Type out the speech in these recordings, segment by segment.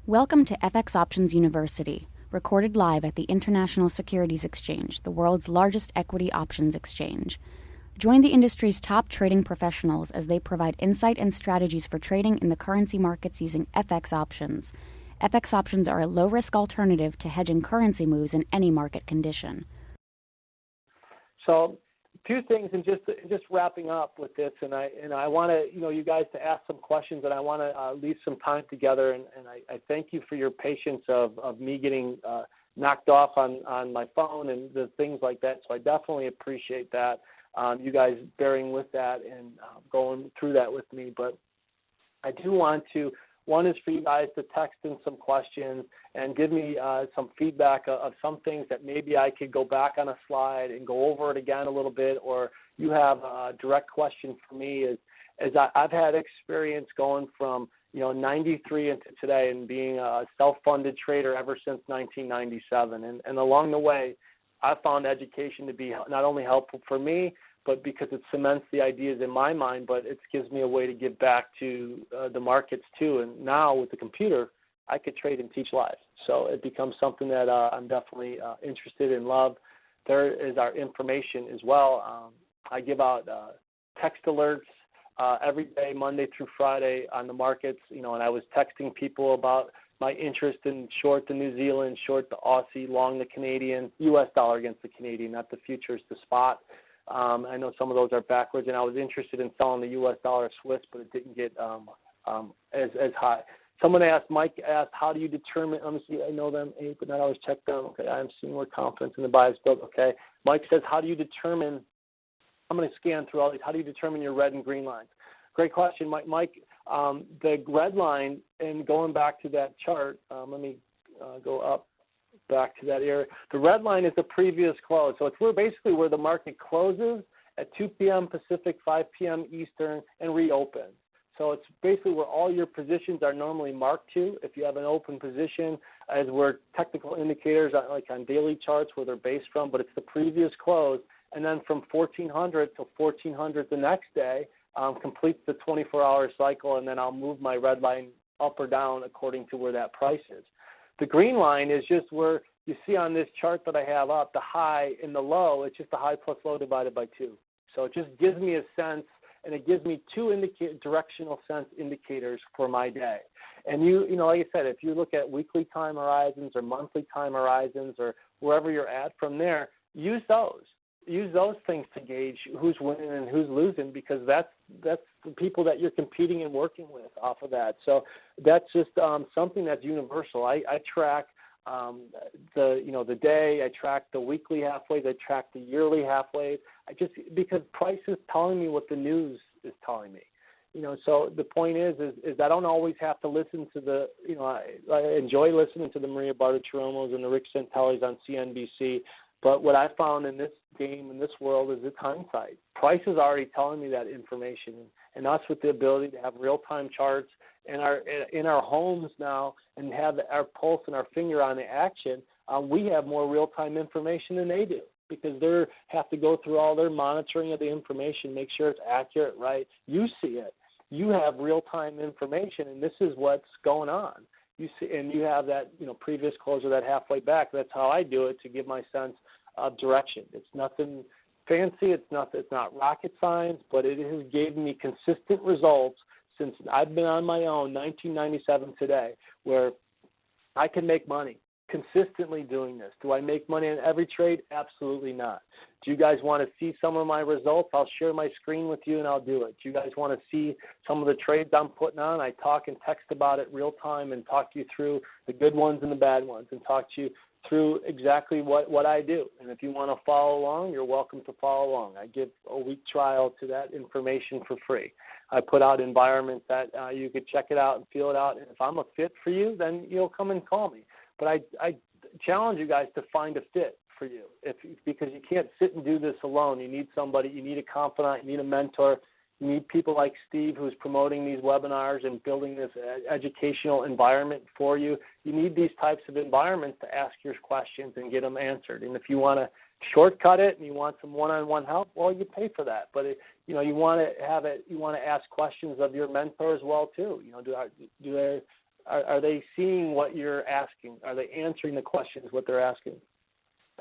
Welcome to FX Options University, recorded live at the International Securities Exchange, the world's largest equity options exchange. Join the industry's top trading professionals as they provide insight and strategies for trading in the currency markets using FX options. FX options are a low-risk alternative to hedging currency moves in any market condition. So, two things, and just wrapping up with this, and I want to you guys to ask some questions, and I want to leave some time together, and I thank you for your patience of me getting knocked off on my phone and the things like that. So I definitely appreciate that, you guys bearing with that and going through that with me. But I do want to. One is for you guys to text in some questions and give me some feedback of some things that maybe I could go back on a slide and go over it again a little bit, or you have a direct question for me. As I've had experience going from 93 into today and being a self-funded trader ever since 1997, and along the way, I found education to be not only helpful for me, but because it cements the ideas in my mind, but it gives me a way to give back to the markets too. And now with the computer, I could trade and teach live. So it becomes something that I'm definitely interested in, love. There is our information as well. I give out text alerts every day, Monday through Friday on the markets, and I was texting people about my interest in short the New Zealand, short the Aussie, long the Canadian, U.S. dollar against the Canadian, not the futures, the spot. I know some of those are backwards, and I was interested in selling the U.S. dollar Swiss, but it didn't get as high. Someone asked, Mike asked, how do you determine, let me see, I know them, but not always check them. Okay, I'm seeing more confidence in the bias build. Okay, Mike says, how do you determine, I'm going to scan through all these, how do you determine your red and green lines? Great question, Mike. Mike, the red line, and going back to that chart, let me go up. Back to that area. The red line is the previous close. So it's basically where the market closes at 2 p.m. Pacific, 5 p.m. Eastern, and reopens. So it's basically where all your positions are normally marked to. If you have an open position, as where technical indicators, like on daily charts, where they're based from, but it's the previous close. And then from 1400 to 1400 the next day, completes the 24-hour cycle, and then I'll move my red line up or down according to where that price is. The green line is just where you see on this chart that I have up, the high and the low, it's just the high plus low divided by 2. So it just gives me a sense, and it gives me two directional sense indicators for my day. And like I said, if you look at weekly time horizons or monthly time horizons or wherever you're at from there, use those. Use those things to gauge who's winning and who's losing, because that's the people that you're competing and working with off of that. So that's just something that's universal. I track the day, I track the weekly halfways, I track the yearly halfways. Because price is telling me what the news is telling me. So the point is I don't always have to listen to the, I enjoy listening to the Maria Bartichiromos and the Rick Santellis on CNBC. But what I found in this game, in this world, is it's hindsight. Price is already telling me that information, and us with the ability to have real-time charts in our homes now and have our pulse and our finger on the action, we have more real-time information than they do, because they have to go through all their monitoring of the information, make sure it's accurate, right? You see it. You have real-time information, and this is what's going on. You see, and you have that, previous close or that halfway back. That's how I do it to give my sense of direction. It's nothing fancy. It's not rocket science, but it has given me consistent results since I've been on my own, 1997 today, where I can make money consistently doing this. Do I make money on every trade? Absolutely not. Do you guys want to see some of my results? I'll share my screen with you and I'll do it. Do you guys want to see some of the trades I'm putting on? I talk and text about it real time and talk you through the good ones and the bad ones and talk to you through exactly what I do. And if you want to follow along, you're welcome to follow along. I give a week trial to that information for free. I put out environments that you could check it out and feel it out. And if I'm a fit for you, then you'll come and call me. But I challenge you guys to find a fit for you, because you can't sit and do this alone. You need somebody, you need a confidant, you need a mentor, you need people like Steve, who's promoting these webinars and building this educational environment for you. You need these types of environments to ask your questions and get them answered. And if you want to shortcut it and you want some one-on-one help, well, you pay for that. But you want to have it. You want to ask questions of your mentor as well too. Do they Are they seeing what you're asking? Are they answering the questions, what they're asking?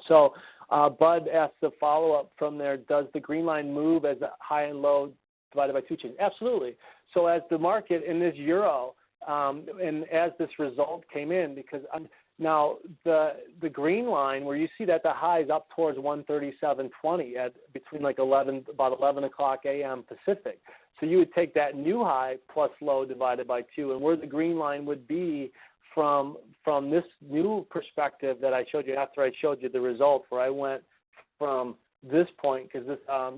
So Bud asks the follow-up from there, does the green line move as a high and low divided by 2 change? Absolutely. So as the market in this euro, and as this result came in, because now the green line where you see that the high is up towards 137.20 at between like about 11 o'clock a.m. Pacific. So you would take that new high plus low divided by 2, and where the green line would be from this new perspective that I showed you after I showed you the result, where I went from this point, because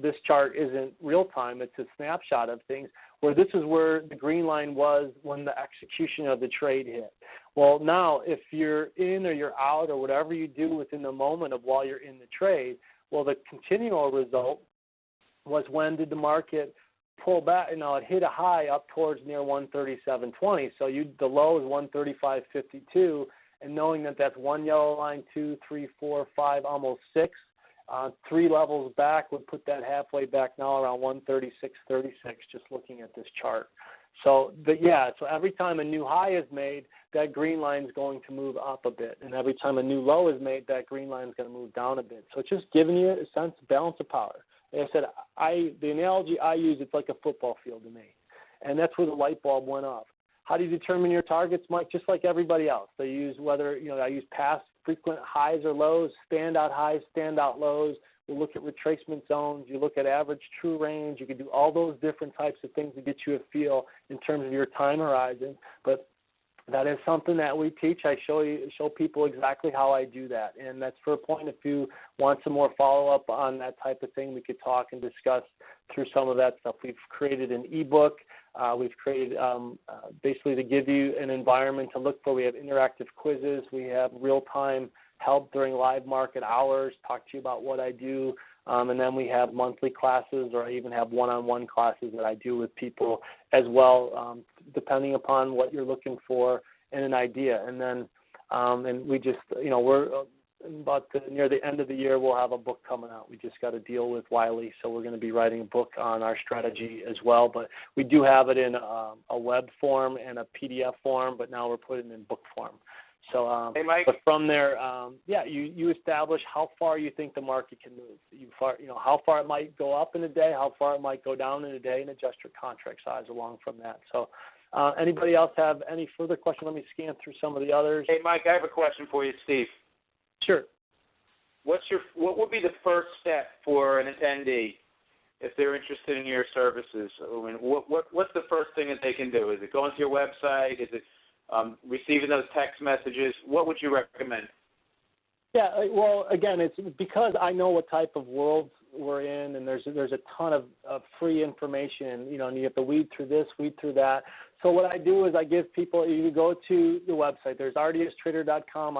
this chart isn't real time, it's a snapshot of things, where this is where the green line was when the execution of the trade hit. Well, now if you're in or you're out or whatever you do within the moment of while you're in the trade, well, the continual result was when did the market pull back. It hit a high up towards near 137.20. So the low is 135.52, and knowing that that's one yellow line, 2, 3, 4, 5, almost 6. 3 levels back would put that halfway back now around 136.36, just looking at this chart. So so every time a new high is made, that green line is going to move up a bit, and every time a new low is made, that green line is going to move down a bit. So it's just giving you a sense of balance of power. Like I said, the analogy I use, it's like a football field to me, and that's where the light bulb went off. How do you determine your targets, Mike? Just like everybody else. They use I use past frequent highs or lows, standout highs, standout lows. You look at retracement zones. You look at average true range. You can do all those different types of things to get you a feel in terms of your time horizon. But that is something that we teach. I show people exactly how I do that, and that's for a point. If you want some more follow-up on that type of thing, we could talk and discuss through some of that stuff. We've created an ebook. We've created basically to give you an environment to look for. We have interactive quizzes. We have real-time help during live market hours, talk to you about what I do. And then we have monthly classes, or I even have one-on-one classes that I do with people as well, depending upon what you're looking for and an idea. And then, and we just, we're about near the end of the year, we'll have a book coming out. We just got a deal with Wiley, so we're going to be writing a book on our strategy as well. But we do have it in a web form and a PDF form, but now we're putting it in book form. So, hey, Mike. but from there, you establish how far you think the market can move. How far it might go up in a day, how far it might go down in a day, and adjust your contract size along from that. So, anybody else have any further questions? Let me scan through some of the others. Hey, Mike, I have a question for you, Steve. Sure. What would be the first step for an attendee if they're interested in your services? I mean, what's the first thing that they can do? Is it going to your website? Is it receiving those text messages? What would you recommend? Yeah, well, again, it's because I know what type of world we're in, and there's a ton of free information, and you have to weed through this, weed through that. So what I do is I give people, you go to the website. There's rdstrader.com.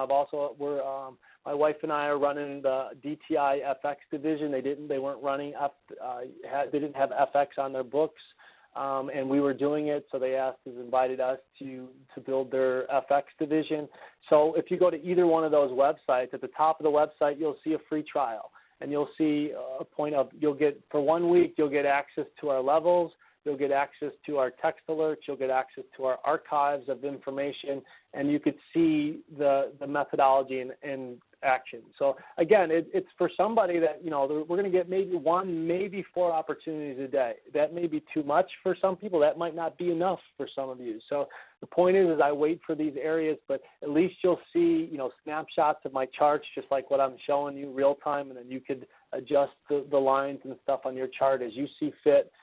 My wife and I are running the DTI FX division. They weren't running they didn't have FX on their books. And we were doing it, so they invited us to build their FX division. So if you go to either one of those websites, at the top of the website, you'll see a free trial, and you'll see a point of, for 1 week, you'll get access to our levels, you'll get access to our text alerts, you'll get access to our archives of information, and you could see the methodology in action. So again, it's for somebody that, we're going to get maybe 1, maybe 4 opportunities a day. That may be too much for some people. That might not be enough for some of you. So the point is I wait for these areas, but at least you'll see, snapshots of my charts, just like what I'm showing you real time, and then you could adjust the lines and stuff on your chart as you see fit.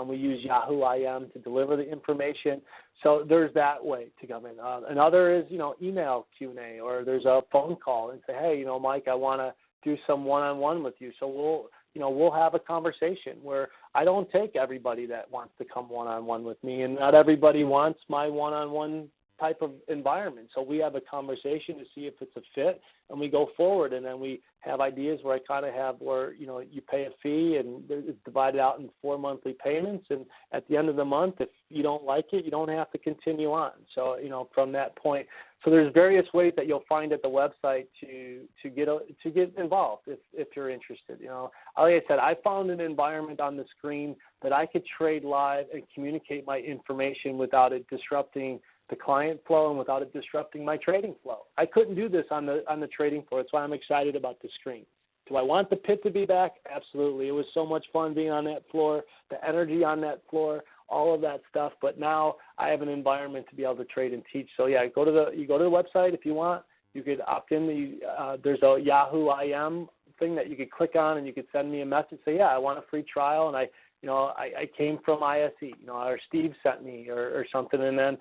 We use Yahoo IM to deliver the information. So there's that way to come in. Another is, email Q&A, or there's a phone call and say, hey, Mike, I want to do some one-on-one with you. So we'll have a conversation where I don't take everybody that wants to come one-on-one with me, and not everybody wants my one-on-one type of environment. So we have a conversation to see if it's a fit, and we go forward, and then we have ideas where I kind of have where, you pay a fee, and it's divided out in 4 monthly payments, and at the end of the month, if you don't like it, you don't have to continue on. So, from that point, so there's various ways that you'll find at the website to get involved if you're interested. Like I said, I found an environment on the screen that I could trade live and communicate my information without it disrupting the client flow and without it disrupting my trading flow. I couldn't do this on the trading floor. That's why I'm excited about the screen. Do I want the pit to be back? Absolutely. It was so much fun being on that floor, the energy on that floor, all of that stuff. But now I have an environment to be able to trade and teach. So yeah, you go to the website if you want. You could opt in. There's a Yahoo IM thing that you could click on, and you could send me a message. Say, yeah, I want a free trial, and I came from ISE, or Steve sent me or something, and then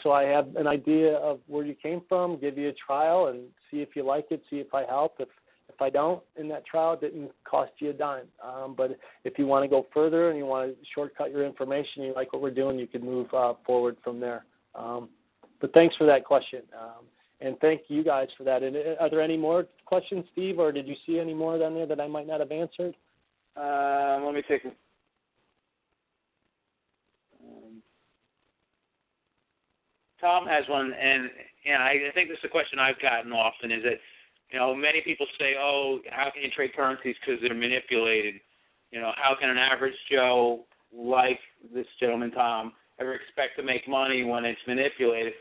so I have an idea of where you came from, give you a trial, and see if you like it, see if I help. If I don't in that trial, it didn't cost you a dime. But if you want to go further and you want to shortcut your information, you like what we're doing, you can move forward from there. But thanks for that question, and thank you guys for that. And are there any more questions, Steve, or did you see any more down there that I might not have answered? Let me take. Tom has one, and I think this is a question I've gotten often, is that, many people say, oh, how can you trade currencies because they're manipulated? How can an average Joe like this gentleman, Tom, ever expect to make money when it's manipulated?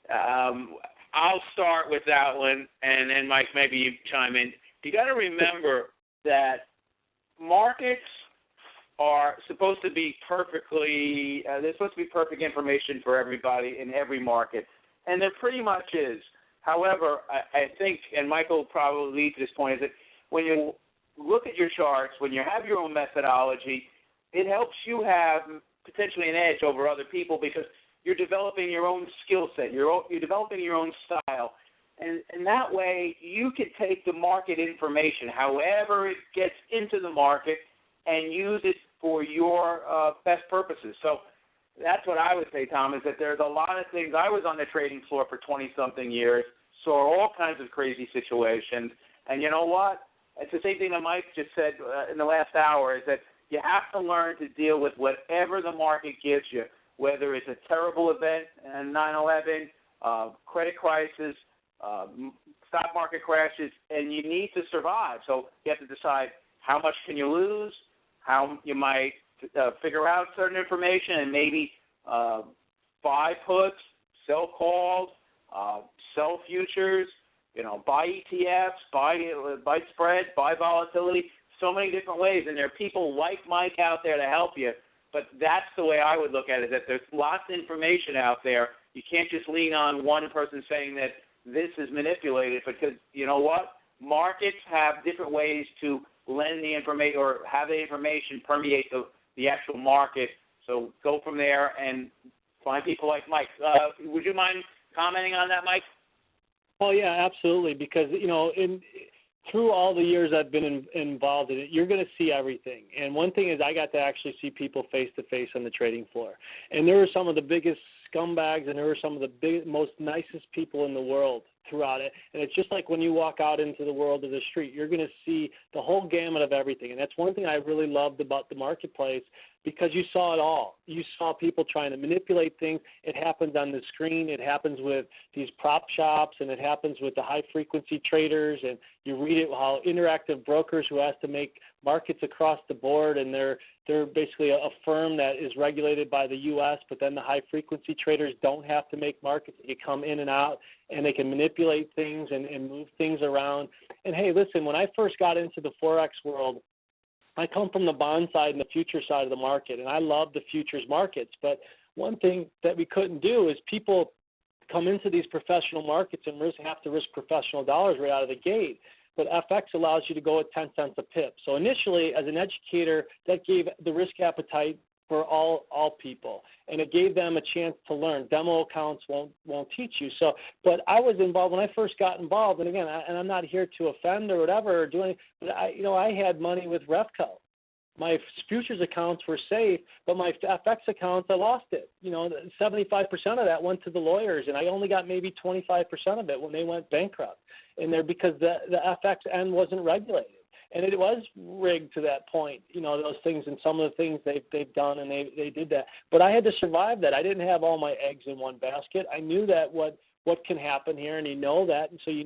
I'll start with that one, and then, Mike, maybe you chime in. You got to remember that markets are supposed to be perfectly, there's supposed to be perfect information for everybody in every market, and there pretty much is. However, I think, and Michael probably leads to this point, is that when you look at your charts, when you have your own methodology, it helps you have potentially an edge over other people because you're developing your own skill set, you're developing your own style, and that way you can take the market information, however it gets into the market, and use it for your best purposes. So that's what I would say, Tom, is that there's a lot of things. I was on the trading floor for 20-something years, saw all kinds of crazy situations, and you know what? It's the same thing that Mike just said in the last hour, is that you have to learn to deal with whatever the market gives you, whether it's a terrible event, 9/11, credit crisis, stock market crashes, and you need to survive. So you have to decide how much can you lose, how you might figure out certain information, and maybe buy puts, sell calls, sell futures, buy ETFs, buy spread, buy volatility, so many different ways. And there are people like Mike out there to help you. But that's the way I would look at it, that there's lots of information out there. You can't just lean on one person saying that this is manipulated, because you know what? Markets have different ways to lend the information or have the information permeate the actual market. So go from there and find people like Mike. Would you mind commenting on that, Mike? Oh, yeah, absolutely, because, through all the years I've been involved in it, you're going to see everything. And one thing is I got to actually see people face-to-face on the trading floor. And there were some of the biggest scumbags, and there were some of the most nicest people in the world throughout it. And it's just like when you walk out into the world of the street, you're going to see the whole gamut of everything. And that's one thing I really loved about the marketplace, because you saw it all. You saw people trying to manipulate things. It happens on the screen. It happens with these prop shops, and it happens with the high-frequency traders. And you read it how interactive brokers who has to make markets across the board, and they're basically a firm that is regulated by the U.S., but then the high-frequency traders don't have to make markets. They come in and out, and they can manipulate things and move things around. And, hey, listen, when I first got into the Forex world, I come from the bond side and the future side of the market, and I love the futures markets. But one thing that we couldn't do is people come into these professional markets and have to risk professional dollars right out of the gate. But FX allows you to go at 10 cents a pip. So initially, as an educator, that gave the risk appetite for all people, and it gave them a chance to learn. Demo accounts won't teach you. So, but I was involved when I first got involved, and again, and I'm not here to offend or whatever or do anything, but I had money with Radkay. My futures accounts were safe, but my FX accounts, I lost it. 75% of that went to the lawyers, and I only got maybe 25% of it when they went bankrupt. And they're because the FX end wasn't regulated. And it was rigged to that point, those things, and some of the things they've done, and they did that. But I had to survive that. I didn't have all my eggs in one basket. I knew that what what can happen here, and you know that, and so you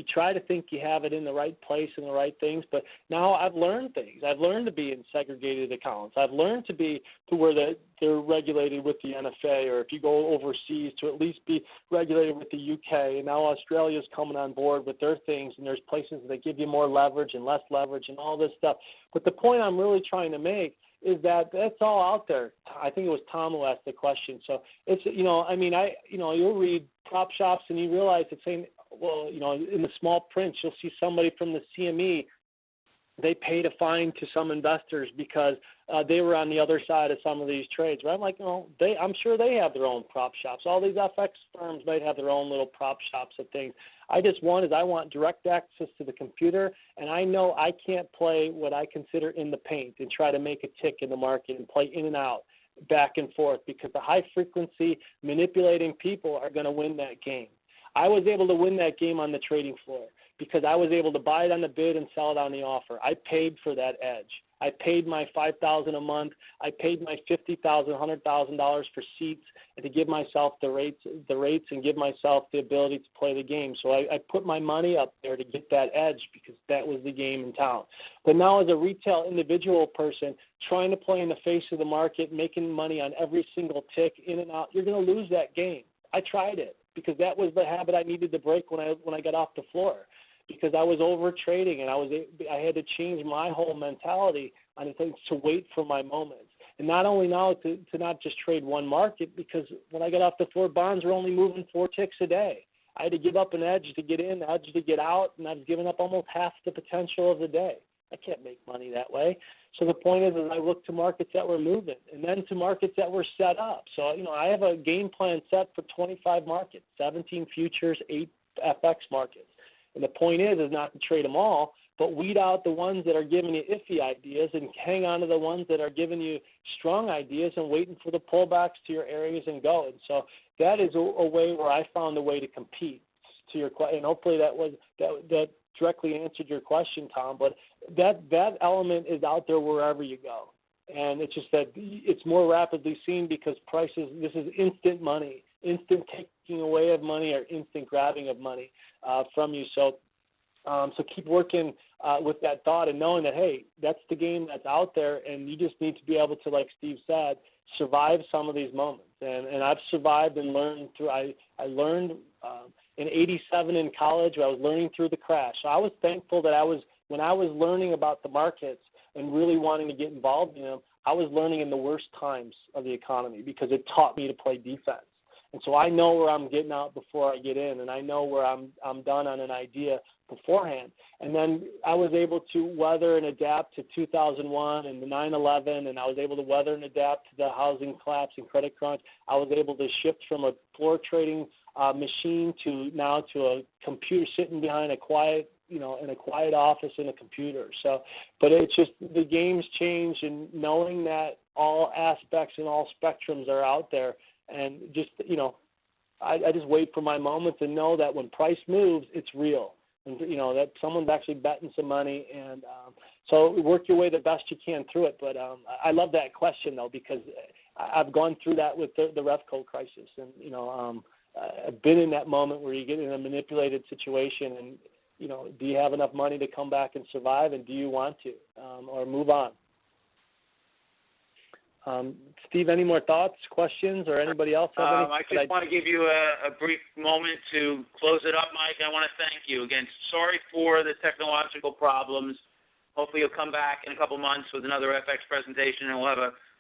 try to think you have it in the right place and the right things. But now I've learned things. I've learned to be in segregated accounts. I've learned to be to where they're regulated with the NFA, or if you go overseas, to at least be regulated with the UK. And now Australia's coming on board with their things, and there's places that give you more leverage and less leverage and all this stuff. But the point I'm really trying to make is that that's all out there. I think it was Tom who asked the question. So it's, you'll read prop shops and you realize it's saying, well, in the small print, you'll see somebody from the CME, they paid a fine to some investors because they were on the other side of some of these trades. Right? I'm like, I'm sure they have their own prop shops. All these FX firms might have their own little prop shops of things. I want direct access to the computer, and I know I can't play what I consider in the paint and try to make a tick in the market and play in and out, back and forth, because the high-frequency manipulating people are going to win that game. I was able to win that game on the trading floor because I was able to buy it on the bid and sell it on the offer. I paid for that edge. I paid my $5,000 a month. I paid my $50,000, $100,000 for seats, and to give myself the rates and give myself the ability to play the game. So I put my money up there to get that edge because that was the game in town. But now as a retail individual person trying to play in the face of the market, making money on every single tick in and out, you're going to lose that game. I tried it because that was the habit I needed to break when I got off the floor, because I was over trading and I had to change my whole mentality on things to wait for my moments. And not only now to not just trade one market, because when I got off the floor, bonds were only moving 4 ticks a day. I had to give up an edge to get in, edge to get out, and I was giving up almost half the potential of the day. I can't make money that way. So the point is I look to markets that were moving and then to markets that were set up. So, I have a game plan set for 25 markets, 17 futures, 8 FX markets. And the point is not to trade them all, but weed out the ones that are giving you iffy ideas and hang on to the ones that are giving you strong ideas and waiting for the pullbacks to your areas and go. And so that is a way where I found a way to compete to your question. And hopefully that directly answered your question, Tom. But that element is out there wherever you go. And it's just that it's more rapidly seen because prices, this is instant money, instant taking away of money or instant grabbing of money from you. So keep working with that thought and knowing that, hey, that's the game that's out there, and you just need to be able to, like Steve said, survive some of these moments. And I've survived and learned through. I learned in '87 in college. I was learning through the crash. So I was thankful that when I was learning about the markets and really wanting to get involved in them, I was learning in the worst times of the economy because it taught me to play defense. And so I know where I'm getting out before I get in, and I know where I'm done on an idea beforehand. And then I was able to weather and adapt to 2001 and the 9/11, and I was able to weather and adapt to the housing collapse and credit crunch. I was able to shift from a floor trading machine to a computer sitting behind a quiet, in a quiet office in a computer. So, but it's just the game's changed, and knowing that all aspects and all spectrums are out there. And just, I just wait for my moments and know that when price moves, it's real. And, that someone's actually betting some money. And so work your way the best you can through it. But I love that question, though, because I've gone through that with the Refco crisis. And, I've been in that moment where you get in a manipulated situation and, do you have enough money to come back and survive, and do you want to or move on? Steve, any more thoughts, questions, or anybody else have any? I just want to give you a brief moment to close it up, Mike. I want to thank you. Again, sorry for the technological problems. Hopefully you'll come back in a couple months with another FX presentation, and we'll have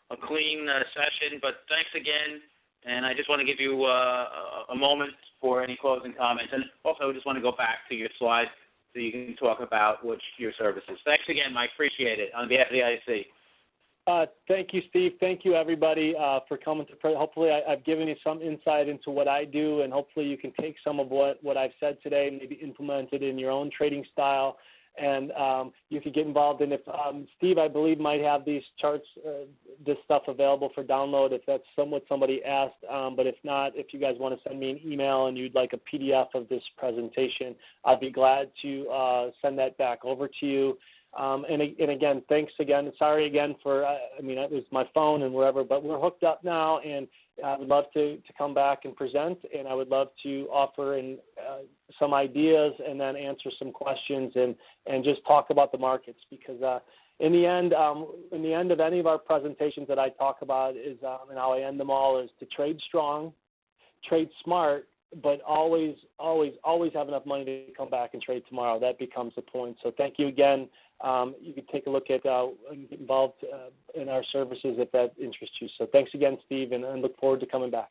a clean session. But thanks again, and I just want to give you a moment for any closing comments. And also I just want to go back to your slides so you can talk about your services. Thanks again, Mike. Appreciate it on behalf of the ISE. Thank you, Steve. Thank you, everybody, for coming to. Hopefully, I've given you some insight into what I do, and hopefully you can take some of what I've said today and maybe implement it in your own trading style, and you can get involved in it. Steve, I believe, might have these charts, this stuff available for download if that's what somebody asked, but if not, if you guys want to send me an email and you'd like a PDF of this presentation, I'd be glad to send that back over to you. And again, thanks again. Sorry again for, it was my phone and wherever, but we're hooked up now, and I would love to come back and present, and I would love to offer some ideas and then answer some questions and just talk about the markets, because in the end of any of our presentations that I talk about is, and how I end them all, is to trade strong, trade smart, but always have enough money to come back and trade tomorrow. That becomes the point. So thank you again. You can take a look at and get involved in our services if that interests you. So thanks again, Steve, and look forward to coming back.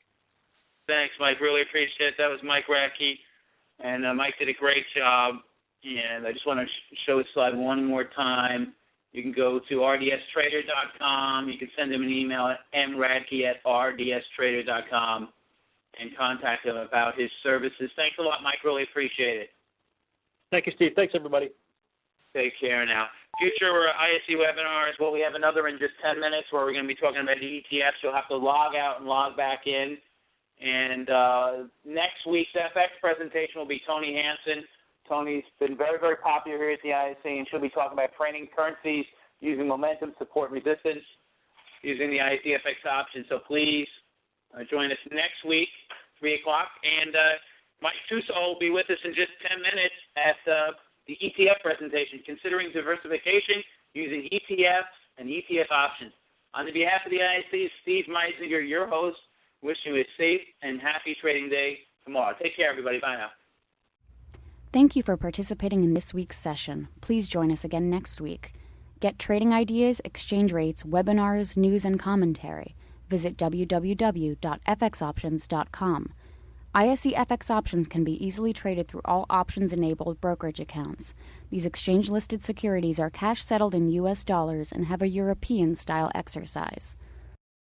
Thanks, Mike. Really appreciate it. That was Mike Radkay, and Mike did a great job. And I just want to show the slide one more time. You can go to rdstrader.com. You can send him an email at mradkay@rdstrader.com and contact him about his services. Thanks a lot, Mike. Really appreciate it. Thank you, Steve. Thanks, everybody. Take care now. Future ISE webinars, well, we have another in just 10 minutes where we're going to be talking about the ETFs. You'll have to log out and log back in. And next week's FX presentation will be Tony Hansen. Tony's been very, very popular here at the ISE, and she'll be talking about trading currencies using momentum, support, resistance, using the ISE FX option. So please join us next week, 3 o'clock. And Mike Tuso will be with us in just 10 minutes at the ETF presentation, considering diversification using ETFs and ETF options. On behalf of the ISE, Steve Meisinger, your host, wish you a safe and happy trading day tomorrow. Take care, everybody. Bye now. Thank you for participating in this week's session. Please join us again next week. Get trading ideas, exchange rates, webinars, news, and commentary. Visit www.fxoptions.com. ISE FX options can be easily traded through all options-enabled brokerage accounts. These exchange-listed securities are cash-settled in U.S. dollars and have a European-style exercise.